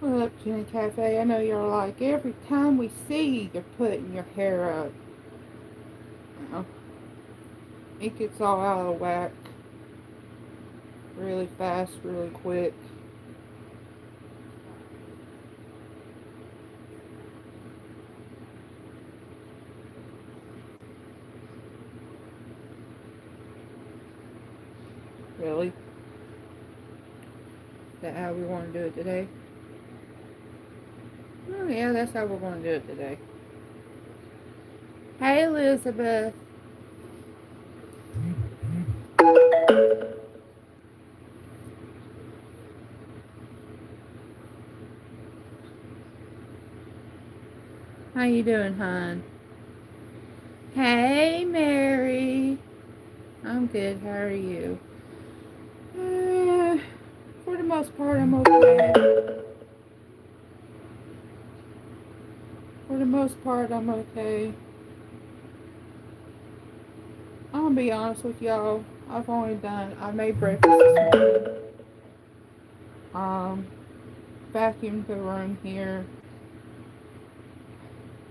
What up, Jenna Cafe? I know you're like, every time we see you, you're putting your hair up. Oh, it gets all out of whack really fast, really quick. Really? Is that how we want to do it today? Oh, yeah, that's how we're going to do it today. Hey, Elizabeth. How you doing, hon? Hey, Mary. I'm good. How are you? Uh, for the most part, I'm okay. For the most part, I'm okay. I'm gonna be honest with y'all. I made breakfast this morning. Um, vacuumed the room here.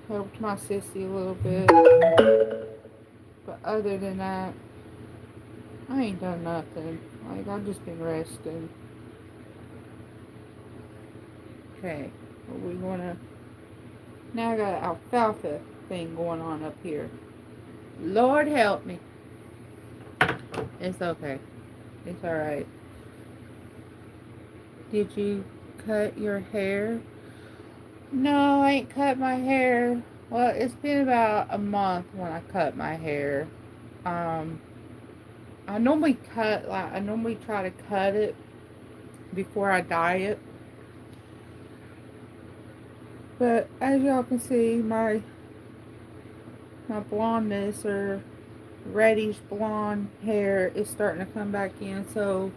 Helped my sissy a little bit. But other than that, I ain't done nothing. Like, I've just been resting. Okay. Well, we gonna... Now I got an alfalfa thing going on up here. Lord help me. It's okay. It's alright. Did you cut your hair? No, I ain't cut my hair. Well, it's been about a month when I cut my hair. Um, I normally try to cut it before I dye it. But as y'all can see, my blondness or reddish blonde hair is starting to come back in, so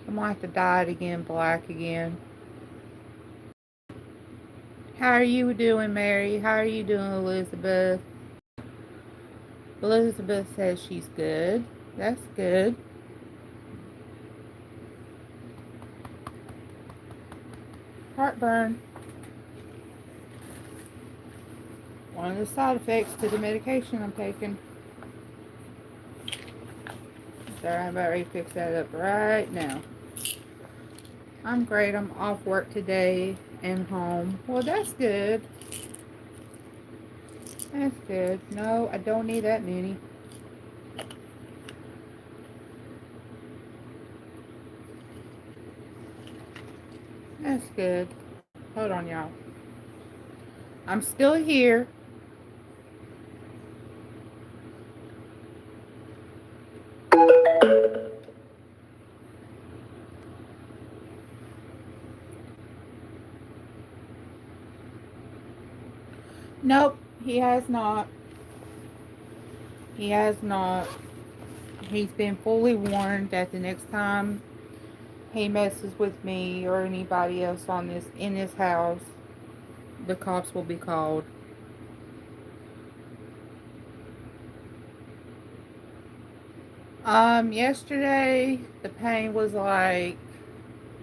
I might have to dye it again black again. How are you doing, Mary? How are you doing, Elizabeth? Elizabeth says she's good. That's good. Heartburn. One of the side effects to the medication I'm taking. So I'm about ready to fix that up right now. I'm great. I'm off work today and home. Well, that's good. That's good. No, I don't need that many. That's good. Hold on, y'all. I'm still here. Nope, he has not. He has not. He's been fully warned that the next time he messes with me or anybody else in this house, the cops will be called. Yesterday the pain was like,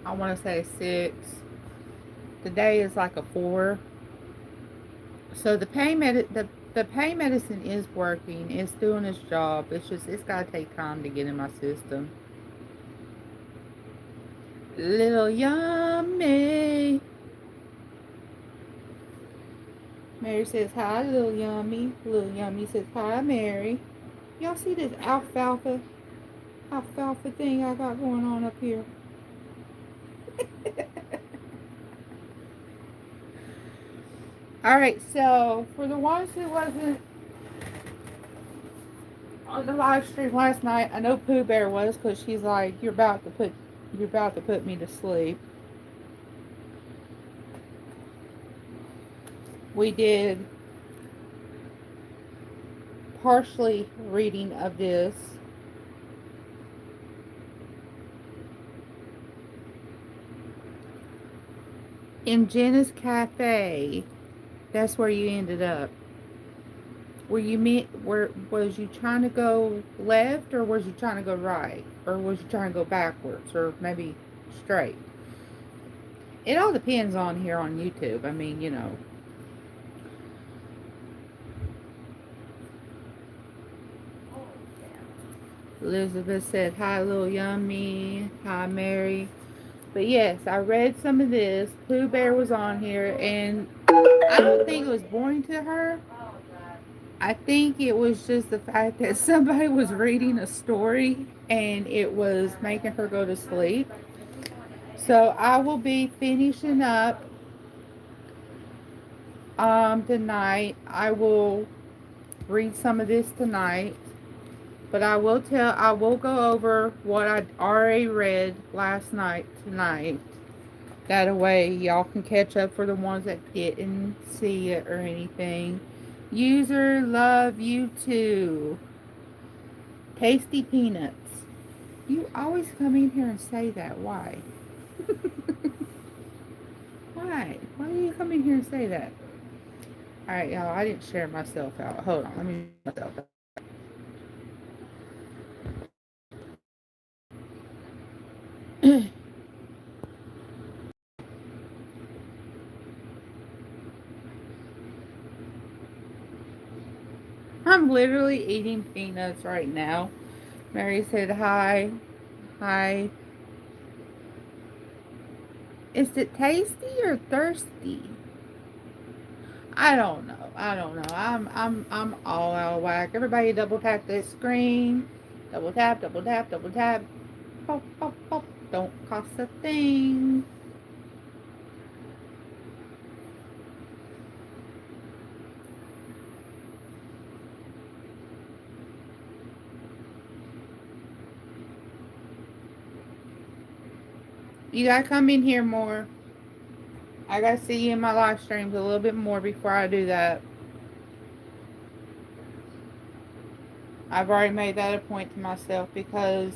I want to say a 6. Today is like a 4. So the pain medicine is working. It's doing its job. It's gotta take time to get in my system. Little yummy. Mary says hi, little yummy. Little yummy says hi, Mary. Y'all see this alfalfa thing I got going on up here? Alright, so for the ones who wasn't on the live stream last night, I know Pooh Bear was, because she's like, you're about to put me to sleep. We did partially reading of this. In Jenna's Cafe, that's where you ended up. Was you trying to go left, or was you trying to go right, or was you trying to go backwards, or maybe straight? It all depends on here on YouTube. I mean, you know. Elizabeth said, hi, little yummy. Hi, Mary. But yes, I read some of this. Pooh Bear was on here, and I don't think it was boring to her. I think it was just the fact that somebody was reading a story and it was making her go to sleep. So I will be finishing up tonight. I will read some of this tonight. But I will go over what I already read last night tonight. That way y'all can catch up for the ones that didn't see it or anything. User, love you too. Tasty peanuts. You always come in here and say that. Why? Why? Why do you come in here and say that? Alright, y'all, I didn't share myself out. Hold on, let me share myself out. I'm literally eating peanuts right now. Mary said hi. Hi. Is it tasty or thirsty? I don't know. I don't know. I'm all out of whack. Everybody double tap this screen. Double tap, double tap, double tap. Pop, pop, pop. Don't cost a thing. You gotta come in here more. I gotta see you in my live streams a little bit more before I do that. I've already made that a point to myself because,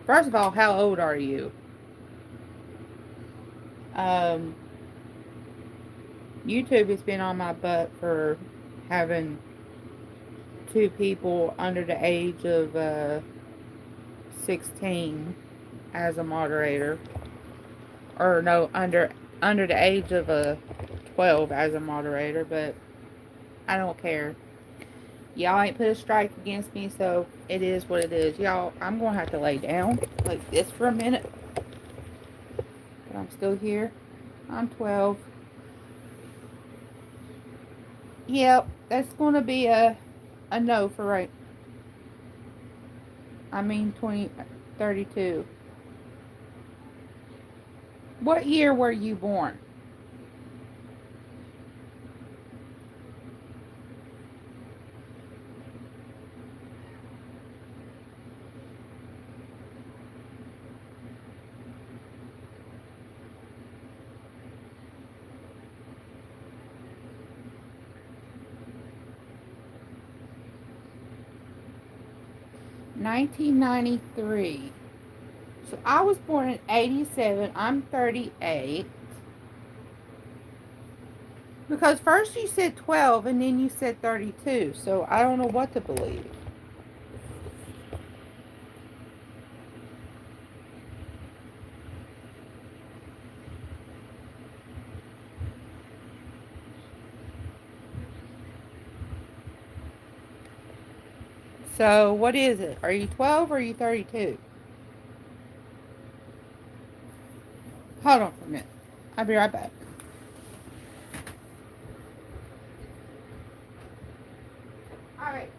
first of all, how old are you? Um, YouTube has been on my butt for having two people under the age of 16 as a moderator, or no, under the age of 12 as a moderator, but I don't care. Y'all ain't put a strike against me, so it is what it is. Y'all, I'm gonna have to lay down like this for a minute, but I'm still here. I'm 12. Yep, that's gonna be a no for right. I mean 32. What year were you born? 1993. So I was born in 87. I'm 38. Because first you said 12 and then you said 32. So I don't know what to believe. So what is it? Are you 12 or are you 32? Hold on for a minute. I'll be right back. All right.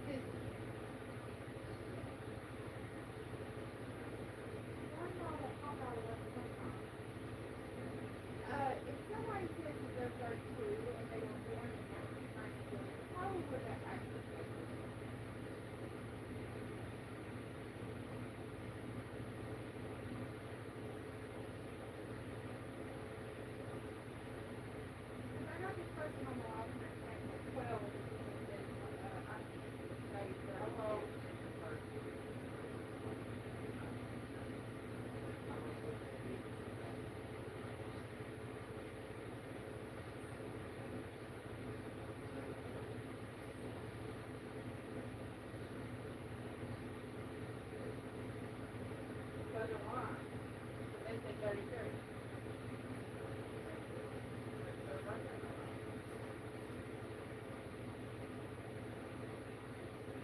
If somebody says that they're 32 and they were born in 1992, how would that actually be? Because I got this person on the alternate saying that 12 is I say, hello. So do I.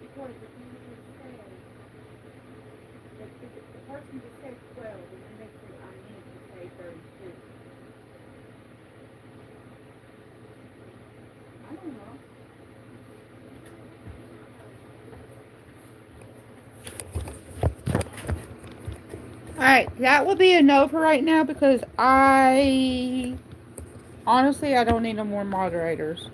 Because if you just say, if the person just said 12, and then they say, I need to say 32. I don't know. Alright, that will be a no for right now because honestly, I don't need no more moderators.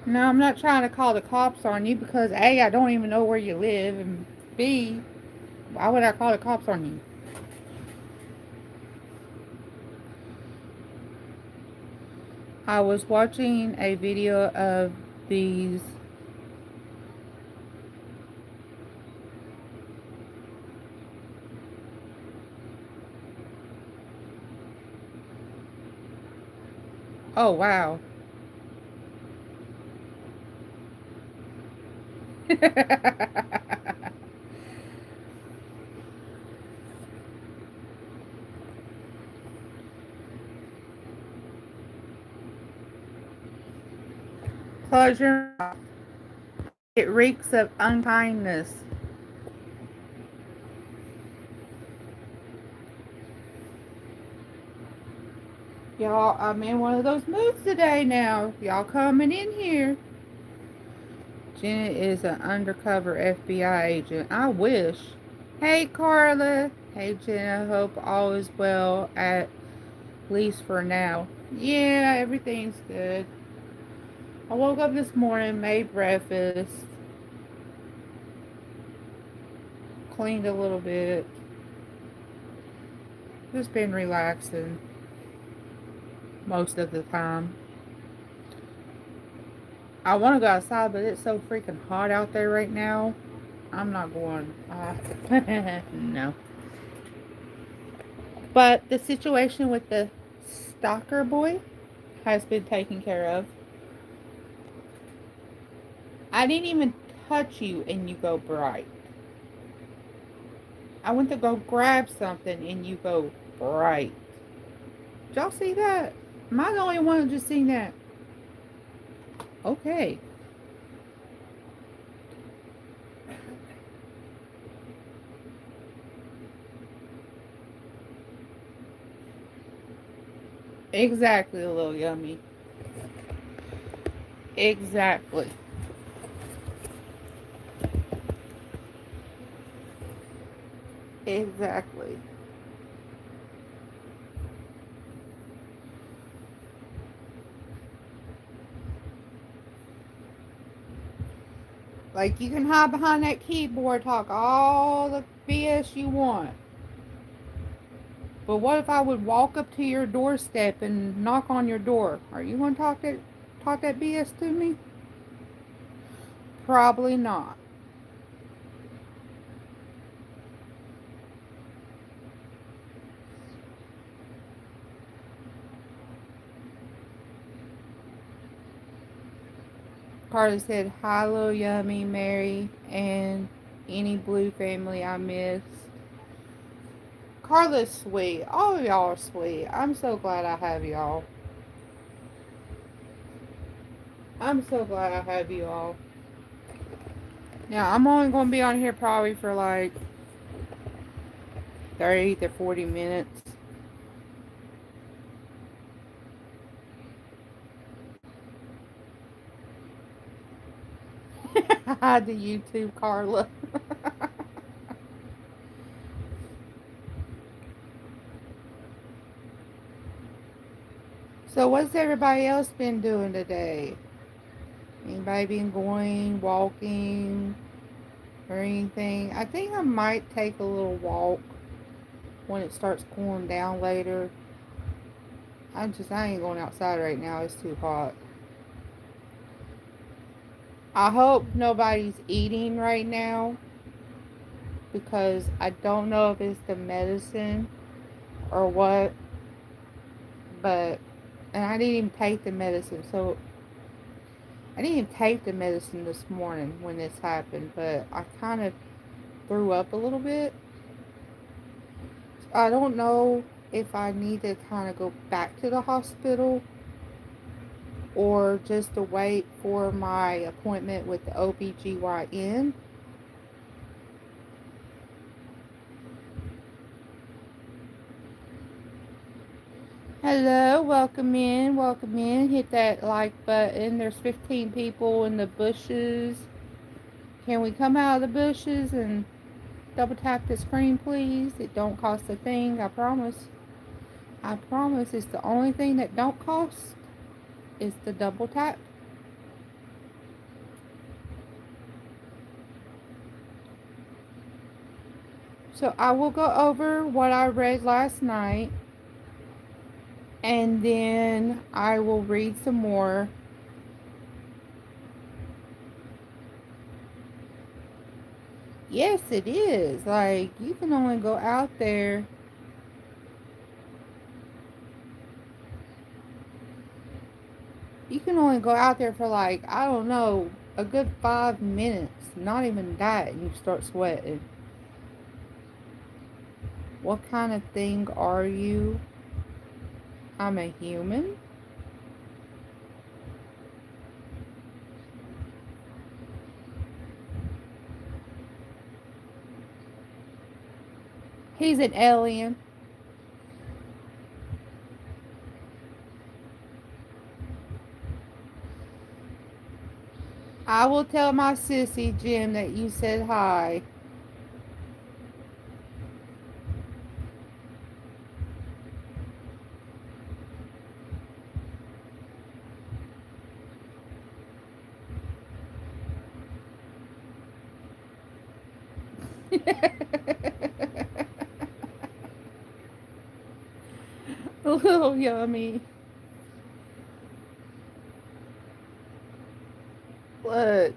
No, I'm not trying to call the cops on you because A, I don't even know where you live, and B, why would I call the cops on you? I was watching a video of these oh wow. Close your mouth. It reeks of unkindness. Y'all, I'm in one of those moods today now. Y'all coming in here. Jenna is an undercover FBI agent. I wish. Hey, Carla. Hey, Jenna. Hope all is well, at least for now. Yeah, everything's good. I woke up this morning, made breakfast, cleaned a little bit. Just been relaxing most of the time. I want to go outside, but it's so freaking hot out there right now. I'm not going. No. But the situation with the stalker boy has been taken care of. I didn't even touch you and you go bright. I went to go grab something and you go bright. Did y'all see that? Am I the only one who just seen that? Okay. Exactly, a little yummy. Exactly. Exactly. Like, you can hide behind that keyboard, talk all the BS you want. But what if I would walk up to your doorstep and knock on your door? Are you going to talk that BS to me? Probably not. Carly said, hi, little yummy, Mary, and any blue family I miss. Carla's sweet. All of y'all are sweet. I'm so glad I have y'all. I'm so glad I have you all. Now, I'm only going to be on here probably for like 30 to 40 minutes. Hi to YouTube, Carla. So what's everybody else been doing today? Anybody been going, walking, or anything? I think I might take a little walk when it starts cooling down later. I ain't going outside right now. It's too hot. I hope nobody's eating right now because I don't know if it's the medicine or what, but, and I didn't even take the medicine, so I didn't even take the medicine this morning when this happened, but I kind of threw up a little bit. I don't know if I need to kind of go back to the hospital or just to wait for my appointment with the OBGYN. Hello, welcome in, welcome in. Hit that like button. There's 15 people in the bushes. Can we come out of the bushes and double tap the screen, please? It don't cost a thing, I promise. I promise it's the only thing that don't cost is the double tap. So I will go over what I read last night and then I will read some more. Yes, it is. Like, you can only go out there. You can only go out there for like, I don't know, a good 5 minutes. Not even that, and you start sweating. What kind of thing are you? I'm a human. He's an alien. I will tell my sissy Jim that you said hi. A little yummy. Look,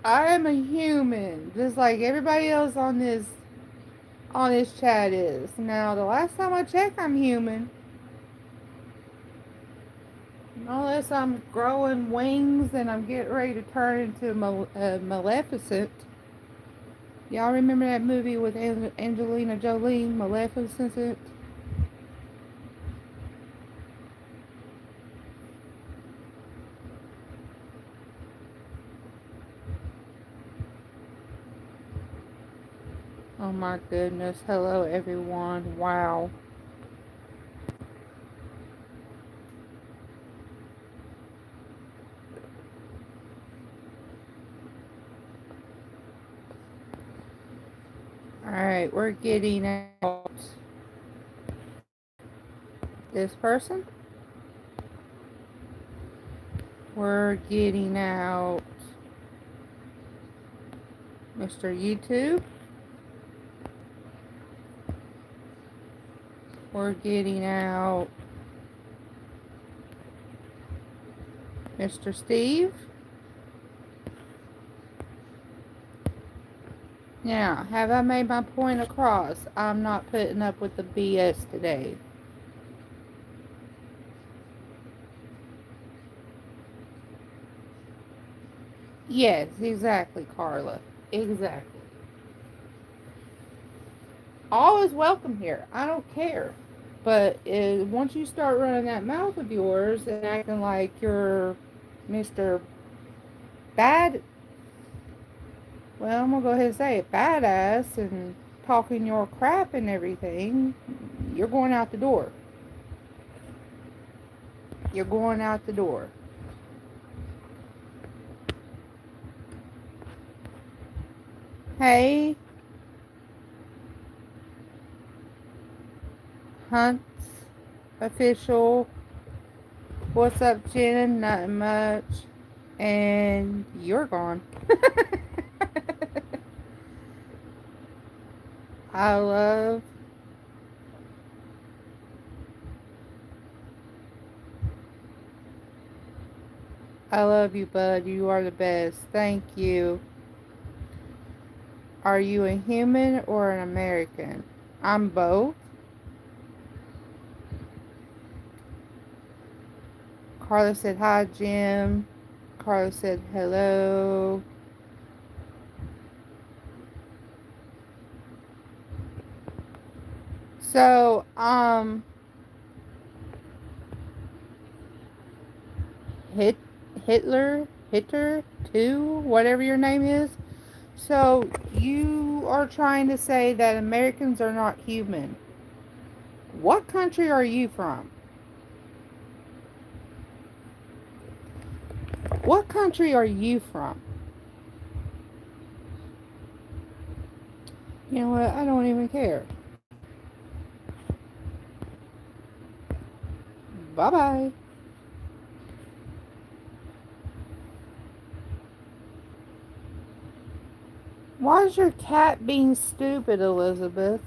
I am a human, just like everybody else on this chat is. Now, the last time I checked, I'm human. Unless I'm growing wings and I'm getting ready to turn into Maleficent. Y'all remember that movie with Angelina Jolie, Maleficent? Oh my goodness. Hello, everyone. Wow. Alright, we're getting out this person. We're getting out Mr. YouTube. We're getting out Mr. Steve. Now, have I made my point across? I'm not putting up with the BS today. Yes, exactly, Carla. Exactly. All is welcome here. I don't care. But once you start running that mouth of yours and acting like you're Mr. Bad, well, I'm going to go ahead and say it, badass, and talking your crap and everything, you're going out the door. You're going out the door. Hey, Hunt's official. What's up, Jen? Nothing much. And you're gone. I love I love you, bud. You are the best. Thank you. Are you a human or an American? I'm both. Carla said hi, Jim. Carlos said hello. So, Hit Hitter 2, whatever your name is. So, you are trying to say that Americans are not human. What country are you from? What country are you from? You know what? I don't even care. Bye bye. Why is your cat being stupid, Elizabeth?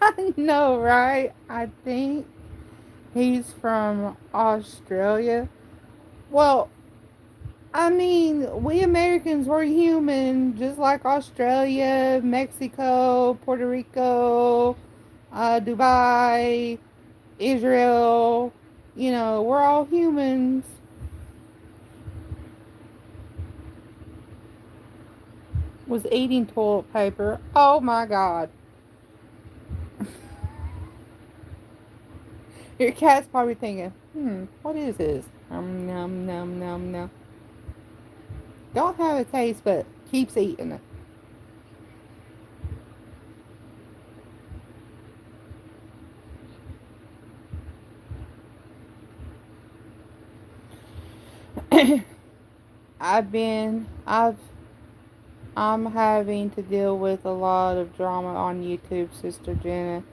I know, right? I think he's from Australia. Well, I mean, we Americans, we're human, just like Australia, Mexico, Puerto Rico, Dubai, Israel. You know, we're all humans. Was eating toilet paper. Oh my god. Your cat's probably thinking, what is this? Num, num, num, num. Don't have a taste, but keeps eating it. I'm having to deal with a lot of drama on YouTube, Sister Jenna.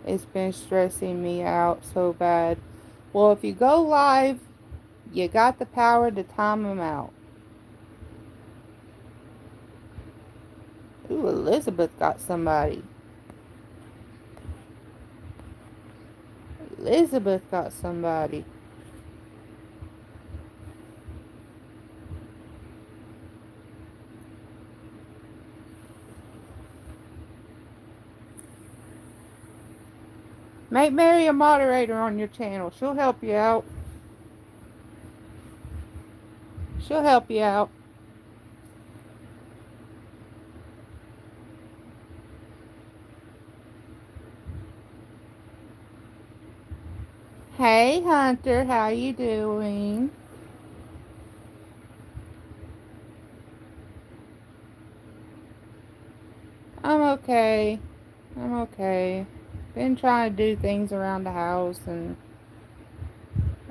It's been stressing me out so bad. Well, if you go live, you got the power to time them out. Ooh, Elizabeth got somebody. Elizabeth got somebody. Make Mary a moderator on your channel. She'll help you out. She'll help you out. Hey, Hunter. How you doing? I'm okay. I'm okay. Been trying to do things around the house, and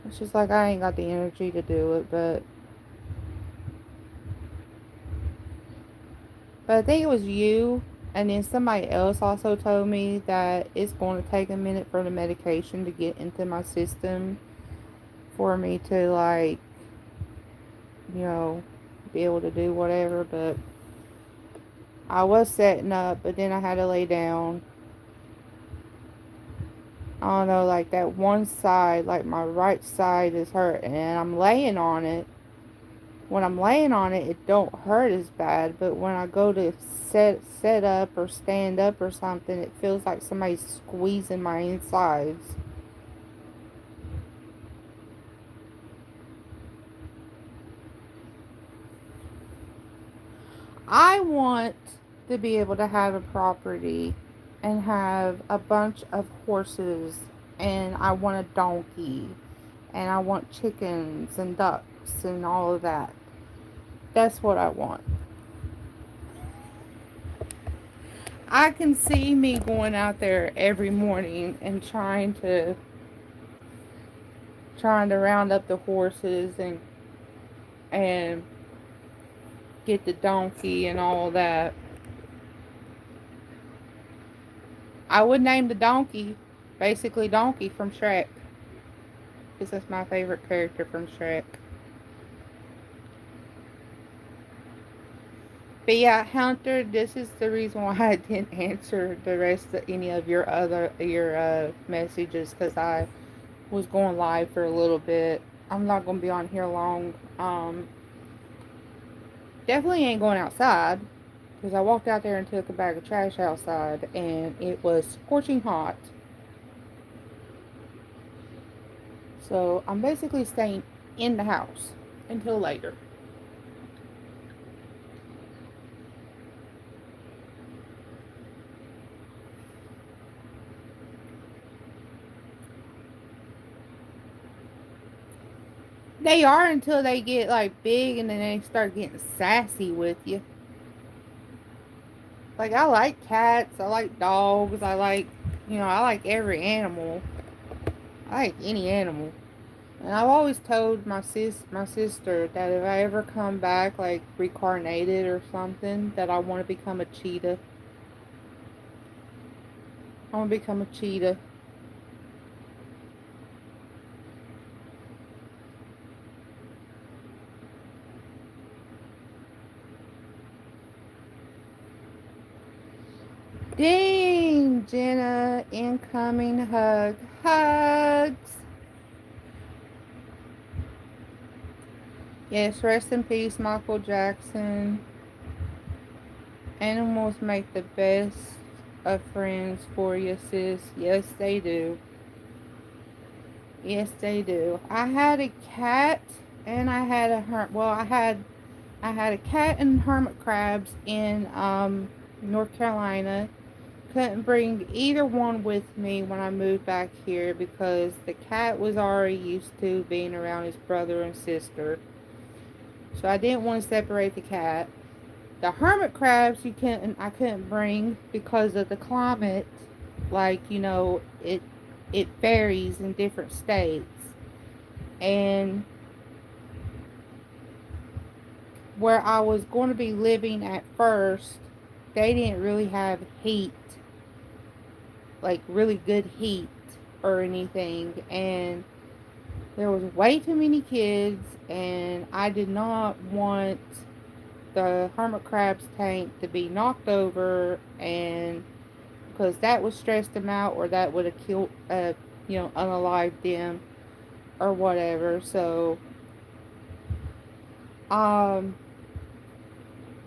it's just like I ain't got the energy to do it, but I think it was you, and then somebody else also told me that it's going to take a minute for the medication to get into my system for me to, like, you know, be able to do whatever. But I was setting up, but then I had to lay down. I don't know, like that one side, like my right side is hurting, and I'm laying on it. When I'm laying on it, it don't hurt as bad, but when I go to set up or stand up or something, it feels like somebody's squeezing my insides. I want to be able to have a property and have a bunch of horses, and I want a donkey, and I want chickens and ducks and all of that. That's what I want. I can see me going out there every morning and trying to round up the horses and get the donkey and all that. I would name the donkey basically Donkey from Shrek, because that's my favorite character from Shrek. But yeah, Hunter, this is the reason why I didn't answer the rest of any of your messages, because I was going live for a little bit. I'm not going to be on here long. Definitely ain't going outside because I walked out there and took a bag of trash outside and it was scorching hot. So I'm basically staying in the house until later. They are until they get like big and then they start getting sassy with you. Like I like cats, I like dogs, I like every animal. I like any animal. And I've always told my sister that if I ever come back like reincarnated or something, that I want to become a cheetah. I want to become a cheetah. Dang, Jenna, incoming hug. Hugs. Yes, rest in peace, Michael Jackson. Animals make the best of friends for you, sis. Yes, they do. Yes, they do. I had a cat and I had I had a cat and hermit crabs in North Carolina. Couldn't bring either one with me when I moved back here because the cat was already used to being around his brother and sister. So I didn't want to separate the cat. The hermit crabs I couldn't bring because of the climate. Like, it varies in different states. And where I was going to be living at first, they didn't really have heat, like really good heat or anything. And there was way too many kids, and I did not want the hermit crab's tank to be knocked over, and because that would stress them out, or that would have killed, unalived them or whatever. Um,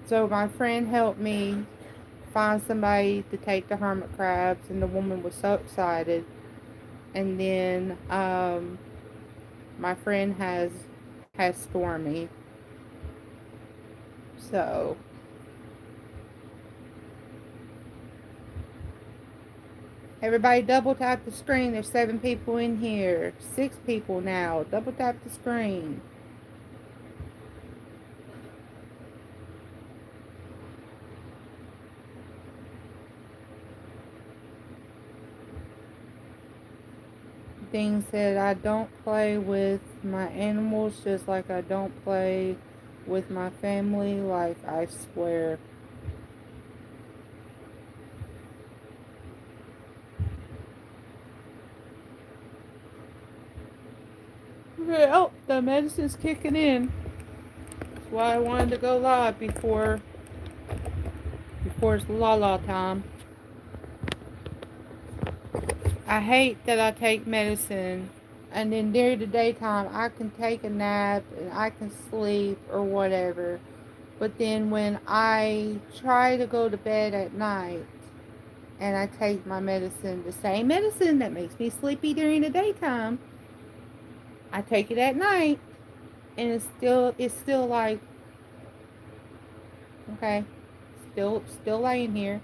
so my friend helped me find somebody to take the hermit crabs, and the woman was so excited. And then my friend has Stormy, so everybody double tap the screen. There's 7 people in here. 6 people now. Double tap the screen. Things that I don't play with my animals just like I don't play with my family. Like, I swear. Well, the medicine's kicking in. That's why I wanted to go live before it's la la time. I hate that I take medicine and then during the daytime I can take a nap and I can sleep or whatever. But then when I try to go to bed at night and I take my medicine, the same medicine that makes me sleepy during the daytime, I take it at night and it's still like, okay, still laying here.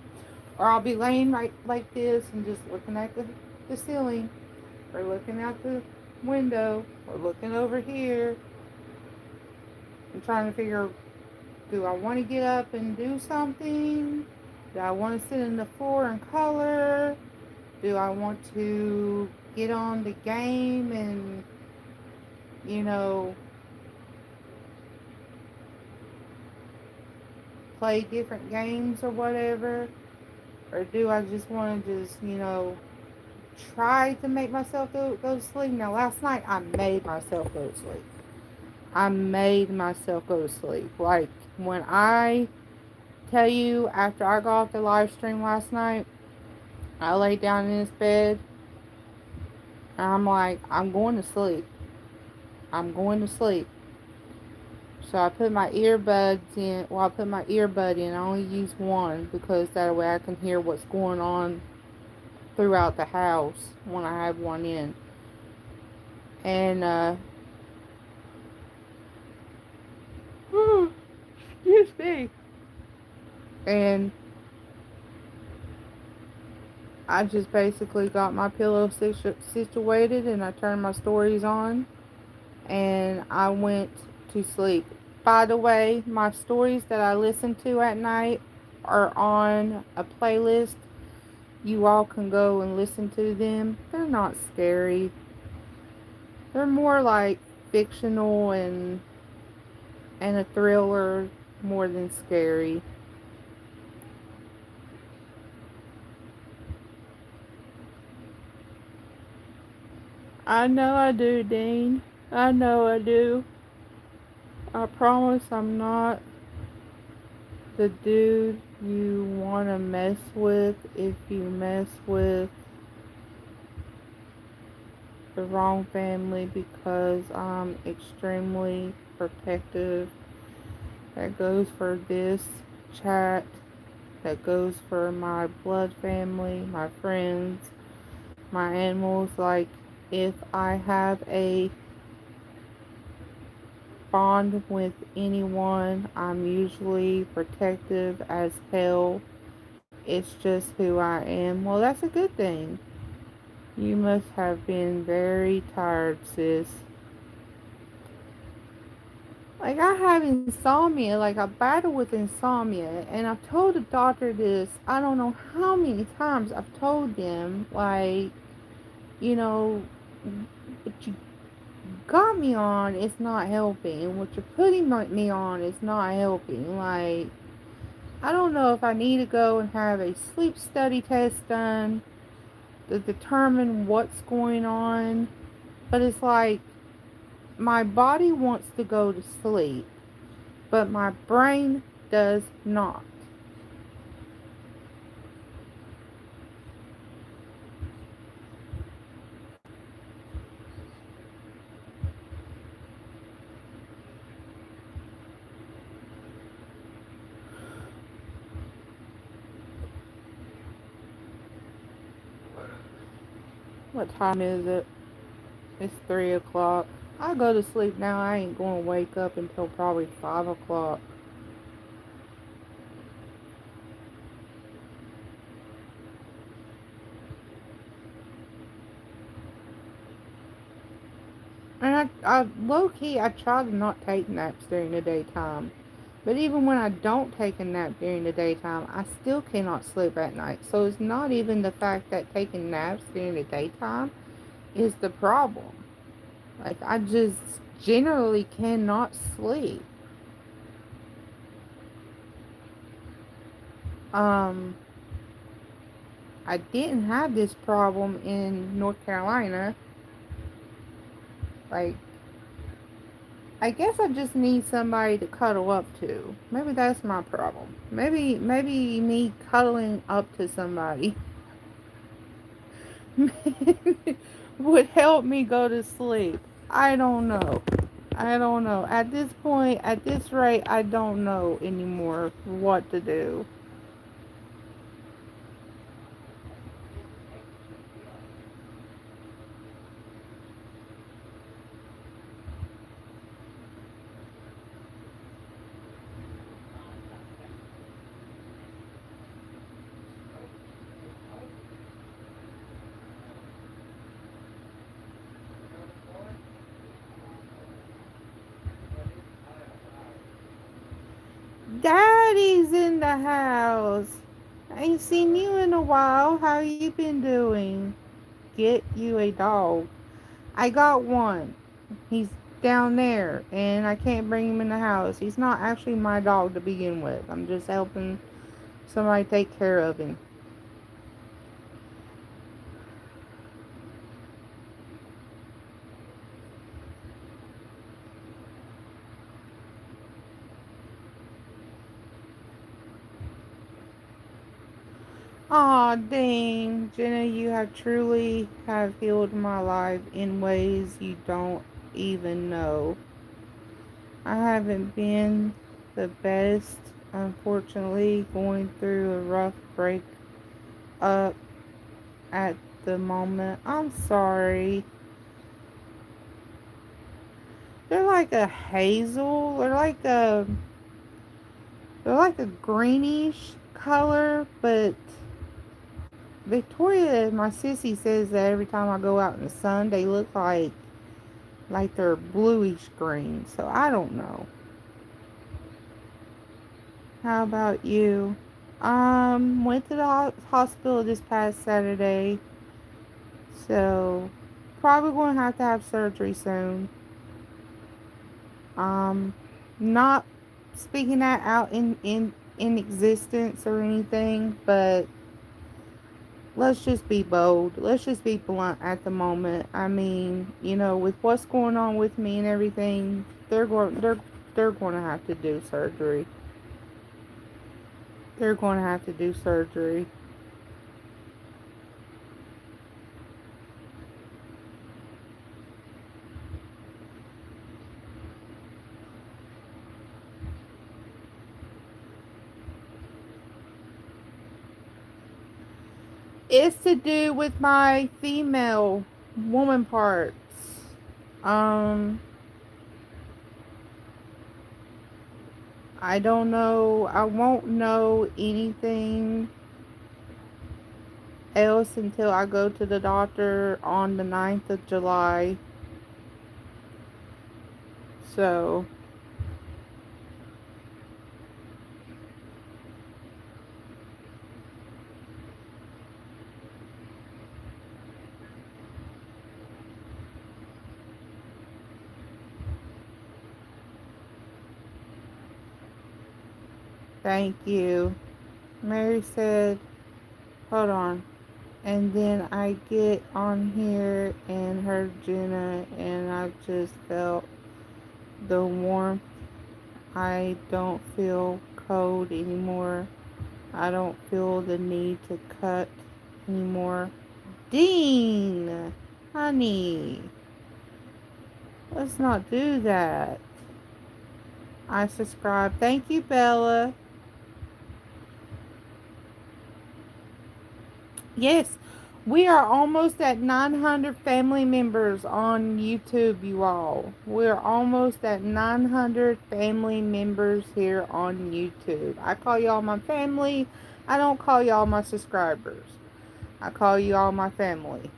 Or I'll be laying right like this and just looking at the ceiling, or looking out the window, or looking over here and trying to figure, do I want to get up and do something? Do I want to sit on the floor and color? Do I want to get on the game and, you know, play different games or whatever? Or do I just want to try to make myself go to sleep? Now, last night I made myself go to sleep. I made myself go to sleep. Like, when I tell you, after I got off the live stream last night, I laid down in this bed, and I'm like, I'm going to sleep. I'm going to sleep. So I put my earbuds in. Well, I put my earbud in. I only use one because that way I can hear what's going on throughout the house when I have one in. And, excuse me. And I just basically got my pillow situated and I turned my stories on and I went to sleep. By the way, my stories that I listen to at night are on a playlist. You all can go and listen to them. They're not scary. They're more like fictional and a thriller more than scary. I know I do, Dean. I know I do. I promise I'm not the dude you want to mess with if you mess with the wrong family because I'm extremely protective. That goes for this chat. That goes for my blood family, my friends, my animals. Like, if I have a bond with anyone, I'm usually protective as hell. It's just who I am. Well, that's a good thing. You must have been very tired, sis. Like, I have insomnia. Like, I battle with insomnia. And I've told the doctor this, I don't know how many times I've told them, like, you know, what you got me on is not helping. What you're putting me on is not helping. Like, I don't know if I need to go and have a sleep study test done to determine what's going on. But it's like my body wants to go to sleep, but my brain does not. What time is it? It's 3 o'clock. I go to sleep now. I ain't going to wake up until probably 5 o'clock. And I low key, I try to not take naps during the daytime. But even when I don't take a nap during the daytime, I still cannot sleep at night. So it's not even the fact that taking naps during the daytime is the problem. Like, I just generally cannot sleep. Um, I didn't have this problem in North Carolina. Like, I guess I just need somebody to cuddle up to. Maybe that's my problem. Maybe me cuddling up to somebody would help me go to sleep. I don't know. I don't know. At this point, at this rate, I don't know anymore what to do. Daddy's in the house. I ain't seen you in a while. How you been doing? Get you a dog. I got one. He's down there, and I can't bring him in the house. He's not actually my dog to begin with. I'm just helping somebody take care of him. Aw, dang. Jenna, you have truly have healed my life in ways you don't even know. I haven't been the best, unfortunately, going through a rough break up at the moment. I'm sorry. They're like a hazel. They're like a greenish color, but Victoria, my sissy, says that every time I go out in the sun, they look like they're bluish green. So I don't know. How about you? Went to the hospital this past Saturday, so probably going to have surgery soon. Um, not speaking that out in existence or anything, but let's just be bold. Let's just be blunt at the moment. I mean, with what's going on with me and everything, they're going to have to do surgery. They're going to have to do surgery. It's to do with my female woman parts. Um, I don't know. I won't know anything else until I go to the doctor on the 9th of July. So, thank you. Mary said, hold on. And then I get on here and heard Jenna, and I just felt the warmth. I don't feel cold anymore. I don't feel the need to cut anymore. Dean, honey, let's not do that. I subscribe. Thank you, Bella. Yes, we are almost at 900 family members on YouTube, you all. We're almost at 900 family members here on YouTube. I call y'all my family. I don't call y'all my subscribers. I call you all my family.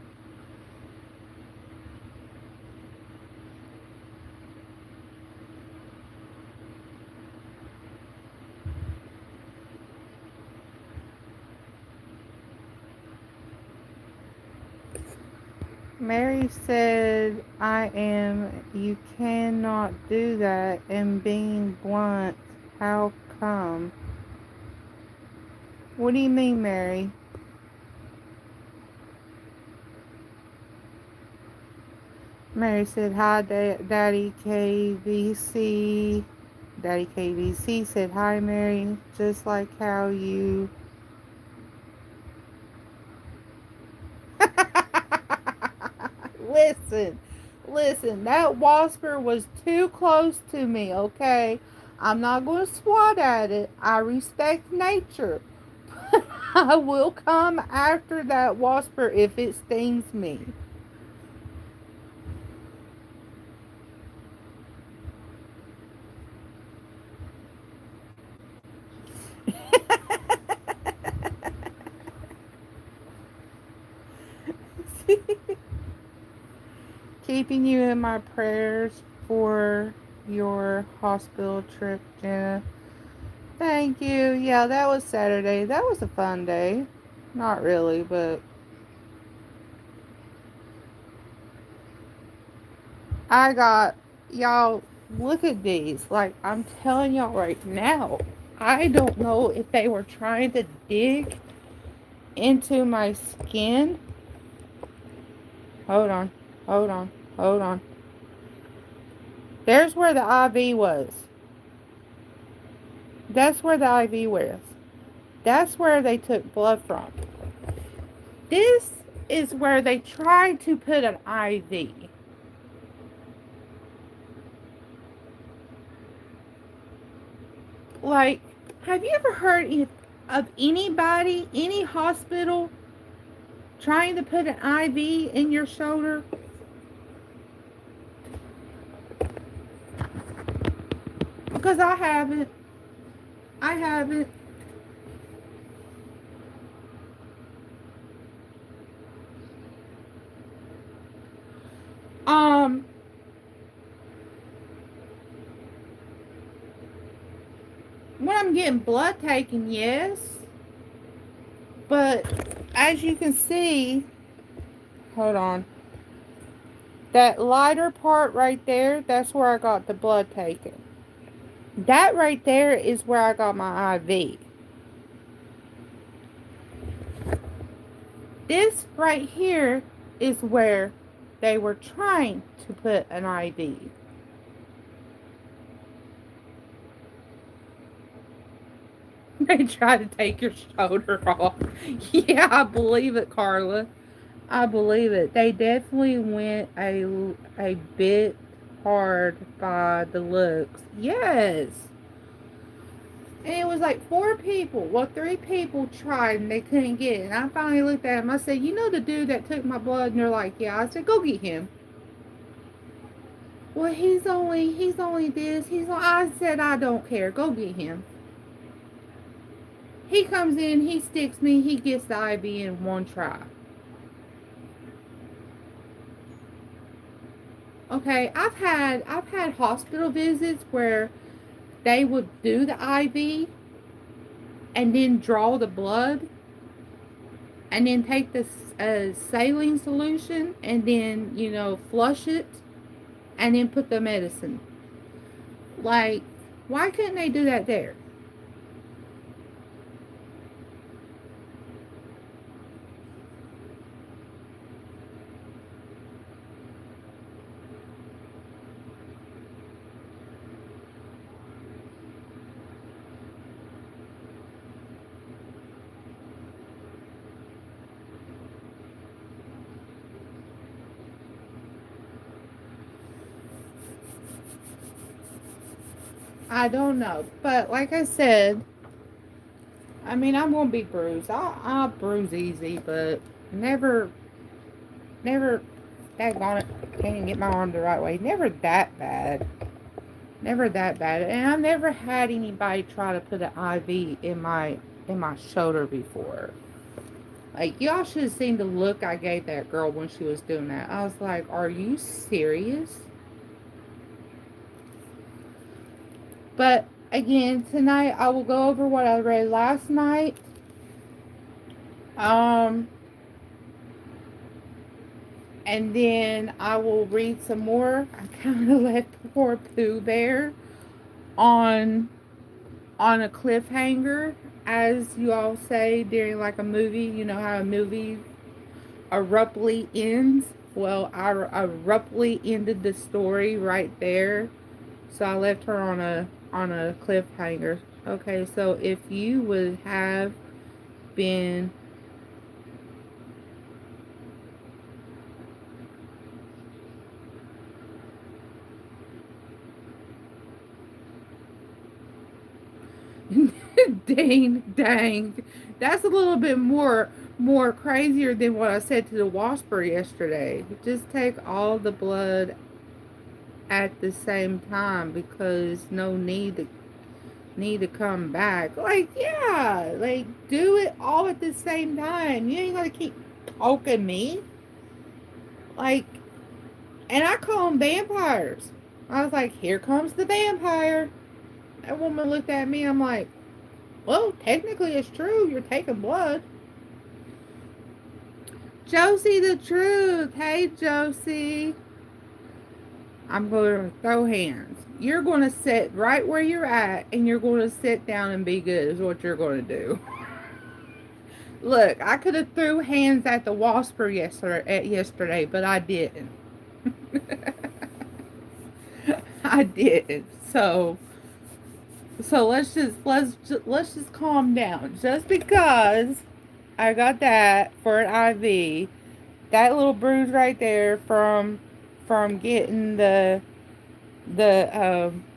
Mary said, I am. You cannot do that. And being blunt, how come? What do you mean, Mary? Mary said, hi, Daddy KVC. Daddy KVC said, hi, Mary. Just like how you. Listen, listen, that wasper was too close to me, okay? I'm not going to swat at it. I respect nature. I will come after that wasper if it stings me. Keeping you in my prayers for your hospital trip, Jenna. Thank you. Yeah, that was Saturday. That was a fun day. Not really, but I got, y'all, look at these. Like, I'm telling y'all right now, I don't know if they were trying to dig into my skin. Hold on, hold on, hold on. There's where the IV was. That's where the IV was. That's where they took blood from. This is where they tried to put an IV. Like, have you ever heard of anybody, any hospital, trying to put an IV in your shoulder? Because I haven't. I haven't. Um, when I'm getting blood taken, yes. But as you can see, hold on. That lighter part right there, that's where I got the blood taken. That right there is where I got my IV. This right here is where they were trying to put an IV. They tried to take your shoulder off. Yeah, I believe it, Carla. I believe it. They definitely went a bit hard by the looks. Yes. And it was like 4 people. Well, 3 people tried and they couldn't get it. And I finally looked at him. I said, "You know the dude that took my blood?" And they're like, "Yeah." I said, "Go get him." Well, he's only this. I said, "I don't care. Go get him." He comes in, he sticks me, he gets the IV in one try. Okay, I've had hospital visits where they would do the IV and then draw the blood and then take the saline solution and then, flush it and then put the medicine. Like, why couldn't they do that there? I don't know. But like I said, I mean, I'm going to be bruised. I'll bruise easy, but never, daggone it, can't even get my arm the right way. Never that bad. Never that bad. And I've never had anybody try to put an IV in my shoulder before. Like, y'all should have seen the look I gave that girl when she was doing that. I was like, "Are you serious?" But again, tonight I will go over what I read last night. Um, and then I will read some more. I kind of left poor Pooh Bear on a cliffhanger, as you all say during like a movie. You know how a movie abruptly ends. Well, I abruptly ended the story right there, so I left her on a cliffhanger. Okay, so if you would have been dang, that's a little bit more crazier than what I said to the wasper yesterday. Just take all the blood at the same time, because no need to come back. Like, yeah, like, do it all at the same time. You ain't gonna keep poking me. Like, and I call them vampires. I was like, "Here comes the vampire." That woman looked at me. I'm like, "Well, technically it's true. You're taking blood." Josie the Truth. Hey, Josie. I'm going to throw hands. You're going to sit right where you're at, and you're going to sit down and be good is what you're going to do. Look, I could have threw hands at the wasper yesterday, but I didn't. I did. So let's just calm down. Just because I got that for an IV, that little bruise right there from getting the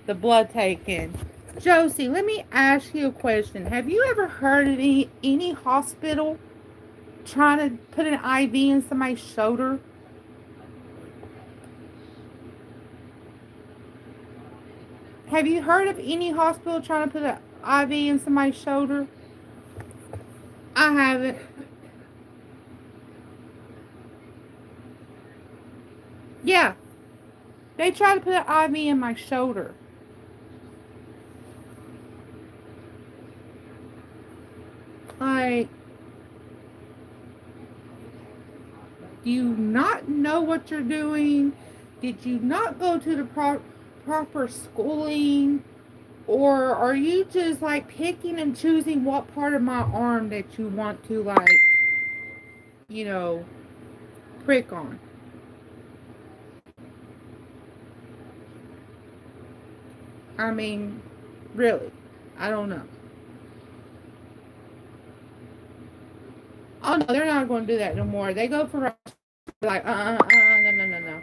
blood taken, Josie, let me ask you a question. Have you ever heard of any hospital trying to put an IV in somebody's shoulder? Have you heard of any hospital trying to put an IV in somebody's shoulder? I haven't. Yeah, they tried to put an IV in my shoulder. Like, do you not know what you're doing? Did you not go to the proper schooling? Or are you just like picking and choosing what part of my arm that you want to, like, you know, prick on? I mean, really, I don't know. Oh no, they're not going to do that no more. They go for like, no, no, no, no.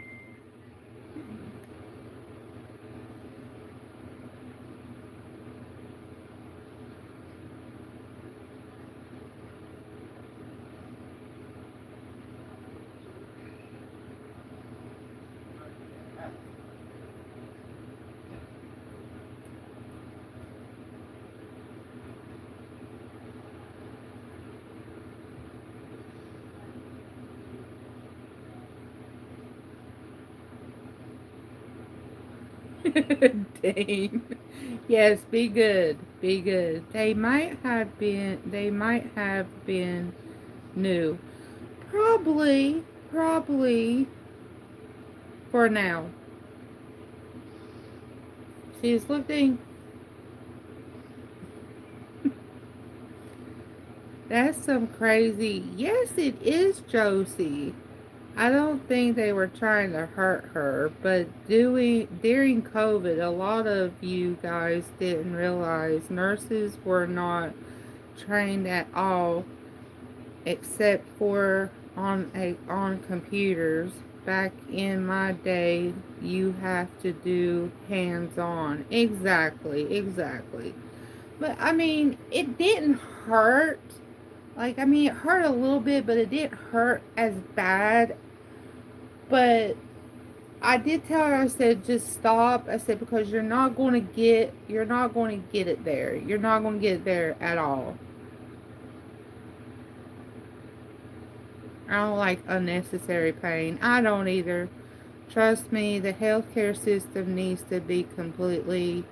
Dang. Yes, be good. Be good. They might have been new. Probably for now. She's looking. That's some crazy. Yes, it is Josie. I don't think they were trying to hurt her, but during COVID, a lot of you guys didn't realize nurses were not trained at all, except for on computers. Back in my day, you have to do hands-on. Exactly. But I mean, it didn't hurt. Like, I mean, it hurt a little bit, but it didn't hurt as bad. But I did tell her, I said, just stop. I said, because you're not going to get it there. You're not going to get it there at all. I don't like unnecessary pain. I don't either. Trust me, the healthcare system needs to be completely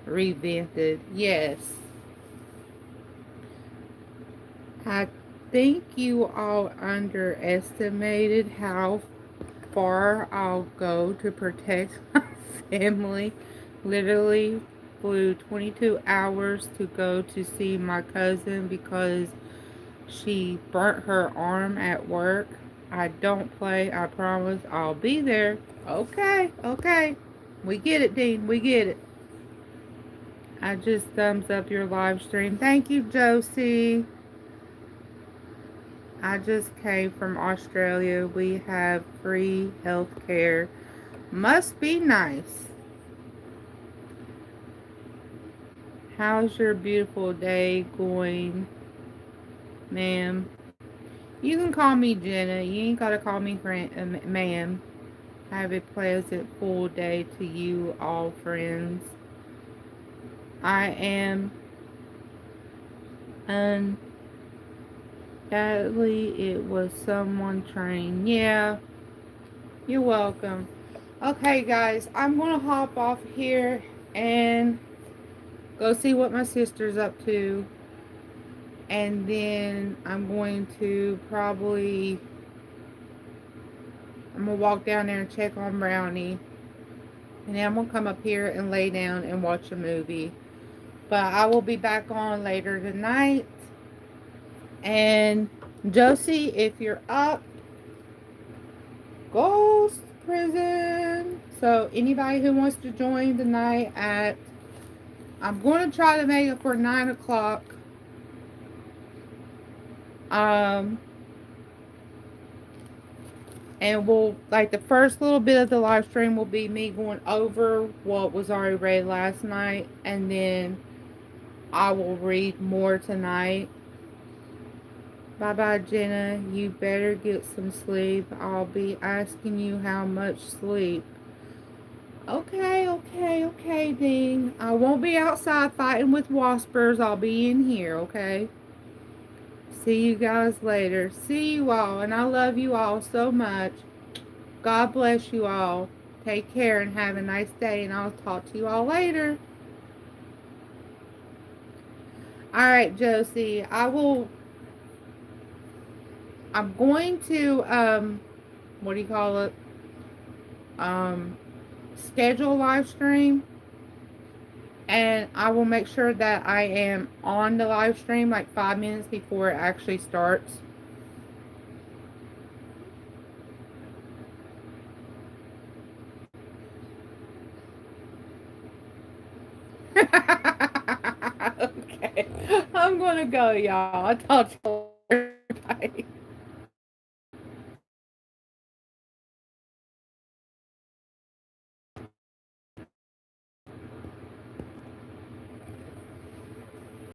revamped. Yes. I think you all underestimated how far I'll go to protect my family. Literally flew 22 hours to go to see my cousin because she burnt her arm at work. I don't play. I promise I'll be there. Okay. We get it, Dean. We get it. I just thumbs up your live stream. Thank you, Josie. I just came from Australia. We have free health care. Must be nice. How's your beautiful day going, ma'am? You can call me Jenna. You ain't gotta call me ma'am. Have a pleasant full day to you all, friends. I am undoubtedly it was someone trained. Yeah, you're welcome. Okay, guys, I'm gonna hop off here and go see what my sister's up to. And then I'm going to I'm going to walk down there and check on Brownie. And then I'm going to come up here and lay down and watch a movie. But I will be back on later tonight. And Josie, if you're up, Ghost Prison. So anybody who wants to join tonight I'm going to try to make it for 9 o'clock. And we'll, like, the first little bit of the live stream will be me going over what was already read last night, and then I will read more tonight. Bye bye, Jenna. You better get some sleep. I'll be asking you how much sleep. Okay, okay, okay, Dean. I won't be outside fighting with waspers. I'll be in here, okay? See you guys later. See you all, and I love you all so much. God bless you all. Take care and have a nice day, and I'll talk to you all later. All right, Josie. I'm going to, what do you call it? Um, Schedule a live stream, and I will make sure that I am on the live stream like 5 minutes before it actually starts. Okay. I'm gonna go, y'all. I'll talk to you later. Bye.